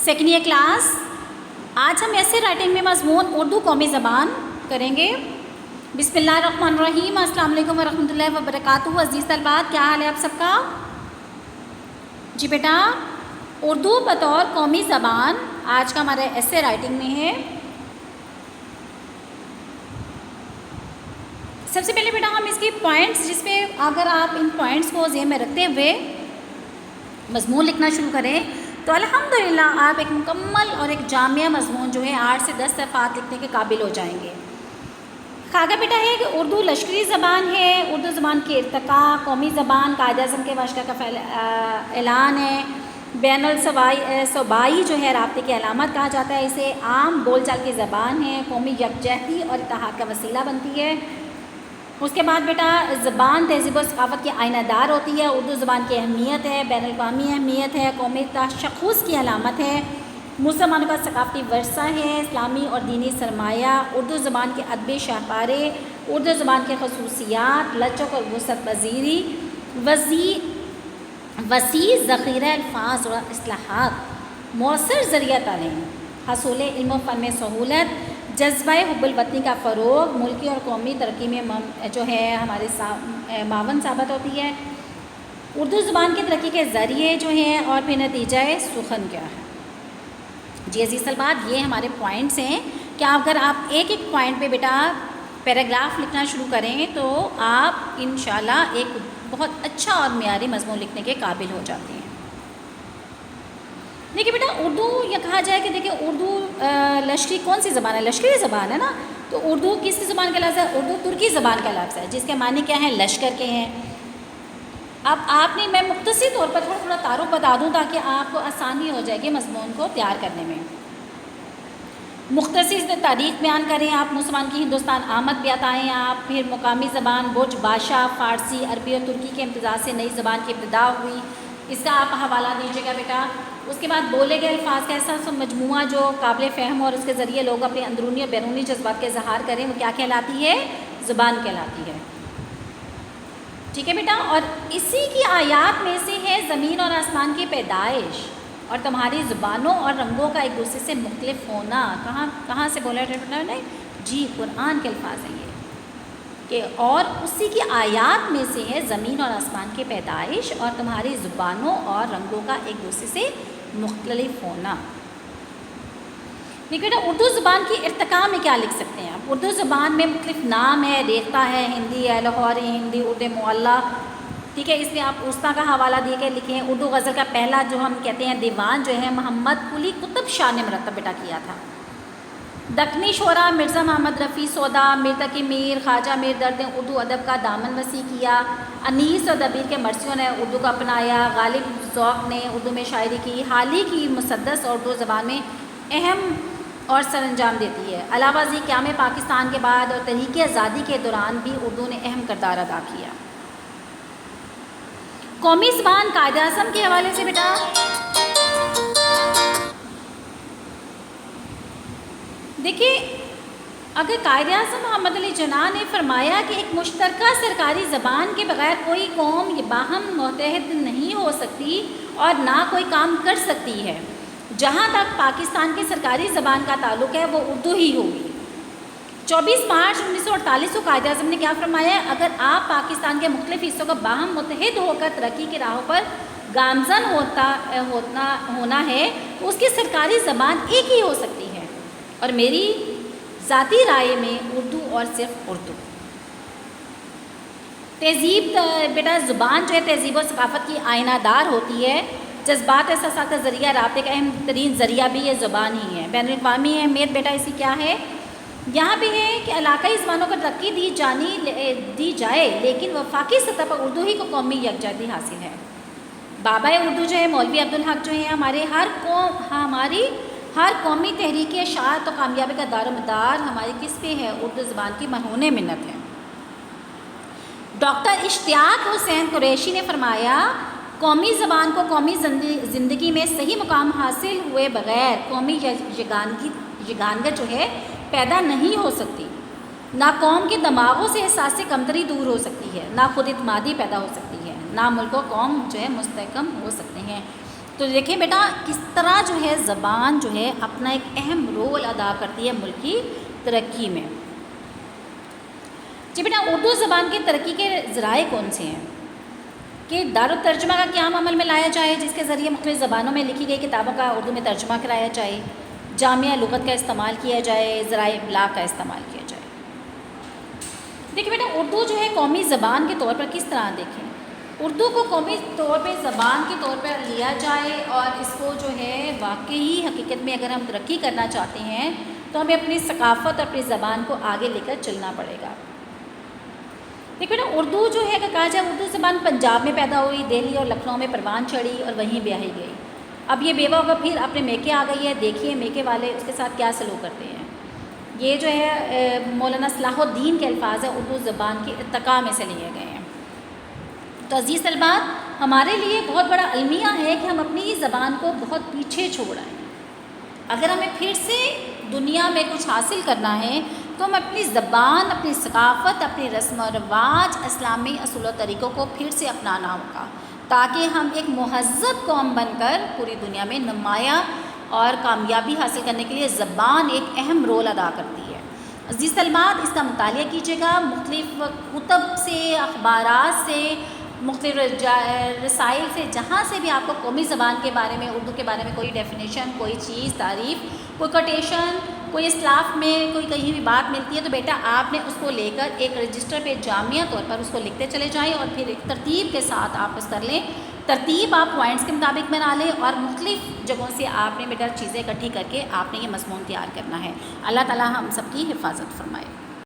Second year class. آج ہم ایسے رائٹنگ میں مضمون اردو قومی زبان کریں گے. بسم اللہ الرحمن الرحیم. السلام علیکم ورحمۃ اللہ وبرکاتہ. عزیز طلبات، کیا حال ہے آپ سب کا؟ جی بیٹا، اردو بطور قومی زبان آج کا ہمارا ایسے رائٹنگ میں ہے. سب سے پہلے بیٹا ہم اس کی پوائنٹس، جس پہ اگر آپ ان پوائنٹس کو ذہن میں رکھتے ہوئے مضمون لکھنا شروع کریں تو الحمدللہ آپ ایک مکمل اور ایک جامع مضمون جو ہے 8 سے 10 صفحات لکھنے کے قابل ہو جائیں گے. کہا بیٹا ہے کہ اردو لشکری زبان ہے. اردو زبان کے ارتقاء، قومی زبان قائد اعظم کے باشگاہ کا اعلان ہے. بین الصوبائی جو ہے رابطے کی علامت کہا جاتا ہے اسے. عام بول چال کی زبان ہے. قومی یکجہتی اور اتحاد کا وسیلہ بنتی ہے. اس کے بعد بیٹا زبان تہذیب و ثقافت کی آئینہ دار ہوتی ہے. اردو زبان کی اہمیت ہے، بین الاقوامی اہمیت ہے، قومی تشخص کی علامت ہے، مسلمانوں کا ثقافتی ورثہ ہے، اسلامی اور دینی سرمایہ. اردو زبان کے ادبی شاہکارے، اردو زبان کے خصوصیات، لچک اور وسعت پذیری، وسیع ذخیرہ الفاظ اور اصطلاحات، مؤثر ذریعہ تعلیم، حصول علم و فن میں سہولت، جذبہ حب الوطنی کا فروغ، ملکی اور قومی ترقی میں جو ہے ہمارے معاون ثابت ہوتی ہے. اردو زبان کی ترقی کے ذریعے جو ہیں اور پھر نتیجہ سخن کیا ہے. جی عزیز طلبات، یہ ہمارے پوائنٹس ہیں کہ اگر آپ ایک ایک پوائنٹ پہ بیٹا پیراگراف لکھنا شروع کریں تو آپ انشاءاللہ ایک بہت اچھا اور معیاری مضمون لکھنے کے قابل ہو جاتے ہیں. دیکھیے بیٹا، اردو یہ کہا جائے کہ دیکھیے اردو لشکری کون سی زبان ہے؟ لشکری زبان ہے نا. تو اردو کس زبان کا لفظ ہے؟ اردو ترکی زبان کا لفظ ہے، جس کے معنی کیا ہیں؟ لشکر کے ہیں. اب آپ نے، میں مختصر طور پر تھوڑا تعارف بتا دوں تاکہ آپ کو آسانی ہو جائے گی مضمون کو تیار کرنے میں. مختصر تاریخ بیان کریں آپ، مسلمان کی ہندوستان آمد بھی بتائیں آپ، پھر مقامی زبان برج باشا، فارسی، عربی اور ترکی کے امتزاج سے نئی زبان کی ابتدا ہوئی، اس کا آپ حوالہ دیجیے گا بیٹا. اس کے بعد بولے گئے الفاظ کا ایسا مجموعہ جو قابل فہم اور اس کے ذریعے لوگ اپنے اندرونی اور بیرونی جذبات کے اظہار کریں، وہ کیا کہلاتی ہے؟ زبان کہلاتی ہے. ٹھیک ہے بیٹا. اور اسی کی آیات میں سے ہے زمین اور آسمان کی پیدائش اور تمہاری زبانوں اور رنگوں کا ایک دوسرے سے مختلف ہونا. کہاں سے بولا بیٹا نے؟ جی قرآن کے الفاظ ہیں یہ کہ اور اسی کی آیات میں سے ہے زمین اور آسمان کی پیدائش اور تمہاری زبانوں اور رنگوں کا ایک دوسرے سے مختلف ہونا. دیکھیے بیٹا، اردو زبان کی ارتقاء میں کیا لکھ سکتے ہیں آپ؟ اردو زبان میں مختلف نام ہے، ریختہ ہے، ہندی ہے، لاہوری ہندی، اردو معلیٰ. ٹھیک ہے، اس میں آپ اوستا کا حوالہ دے کے لکھیں. اردو غزل کا پہلا جو ہم کہتے ہیں دیوان جو ہے محمد قلی قطب شاہ نے مرتب بیٹا کیا تھا. دکنی شعراء مرزا محمد رفیع سودا، میر تقی میر، خواجہ میر درد نے اردو ادب کا دامن وسیع کیا. انیس اور دبیر کے مرثیوں نے اردو کو اپنایا. غالب ذوق نے اردو میں شاعری کی. حالی کی مسدس اور اردو زبان میں اہم اور سر انجام دیتی ہے. علاوہ ازیں قیام پاکستان کے بعد اور تحریک آزادی کے دوران بھی اردو نے اہم کردار ادا کیا. قومی زبان قائد اعظم کے حوالے سے بیٹا دیکھیے، اگر قائد اعظم محمد علی جناح نے فرمایا کہ ایک مشترکہ سرکاری زبان کے بغیر کوئی قوم باہم متحد نہیں ہو سکتی اور نہ کوئی کام کر سکتی ہے. جہاں تک پاکستان کی سرکاری زبان کا تعلق ہے وہ اردو ہی ہوگی. 24 مارچ 1948 کو قائد اعظم نے کیا فرمایا؟ اگر آپ پاکستان کے مختلف حصوں کو باہم متحد ہو کر ترقی کی راہوں پر گامزن ہونا ہے تو اس کی سرکاری زبان ایک ہی ہو سکتی ہے، اور میری ذاتی رائے میں اردو اور صرف اردو. تہذیب بیٹا، زبان جو ہے تہذیب و ثقافت کی آئینہ دار ہوتی ہے. جذبات احساسات کا ذریعہ، رابطے کا اہم ترین ذریعہ بھی یہ زبان ہی ہے. بین الاقوامی اہمیت بیٹا اسی کیا ہے؟ یہاں پہ ہے کہ علاقائی زبانوں کو ترقی دی جائے لیکن وفاقی سطح پر اردو ہی کو قومی یکجہتی حاصل ہے. بابا اردو جو ہے مولوی عبدالحق جو ہیں ہماری ہر قومی تحریک اشاعت و کامیابی کا دار و مدار ہماری کس پہ ہے؟ اردو زبان کی مرہون منت ہے. ڈاکٹر اشتیاق حسین قریشی نے فرمایا قومی زبان کو قومی زندگی میں صحیح مقام حاصل ہوئے بغیر قومی یگانگت جو ہے پیدا نہیں ہو سکتی. نہ قوم کے دماغوں سے احساس کمتری دور ہو سکتی ہے، نہ خود اعتمادی پیدا ہو سکتی ہے، نہ ملک و قوم جو ہے مستحکم ہو سکتے ہیں. تو دیکھیں بیٹا کس طرح جو ہے زبان جو ہے اپنا ایک اہم رول ادا کرتی ہے ملک کی ترقی میں۔ جی بیٹا اردو زبان کی ترقی کے ذرائع کون سے ہیں؟ کہ دارالترجمہ کا قیام عمل میں لایا جائے، جس کے ذریعے مختلف زبانوں میں لکھی گئی کتابوں کا اردو میں ترجمہ کرایا جائے، جامعہ لغت کا استعمال کیا جائے، ذرائع ابلاغ کا استعمال کیا جائے۔ دیکھیں بیٹا اردو جو ہے قومی زبان کے طور پر کس طرح دیکھیں، اردو کو قومی طور پہ زبان کے طور پر لیا جائے اور اس کو جو ہے واقعی حقیقت میں اگر ہم ترقی کرنا چاہتے ہیں تو ہمیں اپنی ثقافت اور اپنی زبان کو آگے لے کر چلنا پڑے گا۔ دیکھیں نا اردو جو ہے اگر کہا جائے اردو زبان پنجاب میں پیدا ہوئی، دہلی اور لکھنؤ میں پروان چڑھی اور وہیں بیاہی گئی۔ اب یہ بیوہ ہوگا پھر اپنے میکے آ گئی ہے، دیکھیے میکے والے اس کے ساتھ کیا سلوک کرتے ہیں۔ یہ جو ہے مولانا صلاح الدین کے الفاظ ہیں، اردو زبان کی ارتقاء میں سے لیے گئے ہیں۔ تو عزیز طلباء ہمارے لیے بہت بڑا المیہ ہے کہ ہم اپنی زبان کو بہت پیچھے چھوڑ آئے۔ اگر ہمیں پھر سے دنیا میں کچھ حاصل کرنا ہے تو ہم اپنی زبان، اپنی ثقافت، اپنی رسم و رواج، اسلامی اصول و طریقوں کو پھر سے اپنانا ہوگا تاکہ ہم ایک مہذب قوم بن کر پوری دنیا میں نمایاں اور کامیابی حاصل کرنے کے لیے زبان ایک اہم رول ادا کرتی ہے۔ عزیز طلباء اس کا مطالعہ کیجیے گا، مختلف کتب سے، اخبارات سے، مختلف رسائل سے، جہاں سے بھی آپ کو قومی زبان کے بارے میں، اردو کے بارے میں کوئی ڈیفینیشن، کوئی چیز، تعریف، کوئی کوٹیشن، کوئی اصطلاح میں کوئی کہیں بھی بات ملتی ہے تو بیٹا آپ نے اس کو لے کر ایک رجسٹر پہ جامعہ طور پر اس کو لکھتے چلے جائیں اور پھر ایک ترتیب کے ساتھ آپ اس کر لیں۔ ترتیب آپ پوائنٹس کے مطابق بنا لیں اور مختلف جگہوں سے آپ نے بیٹا چیزیں اکٹھی کر کے آپ نے یہ مضمون تیار کرنا ہے۔ اللہ تعالیٰ ہم سب کی حفاظت فرمائے۔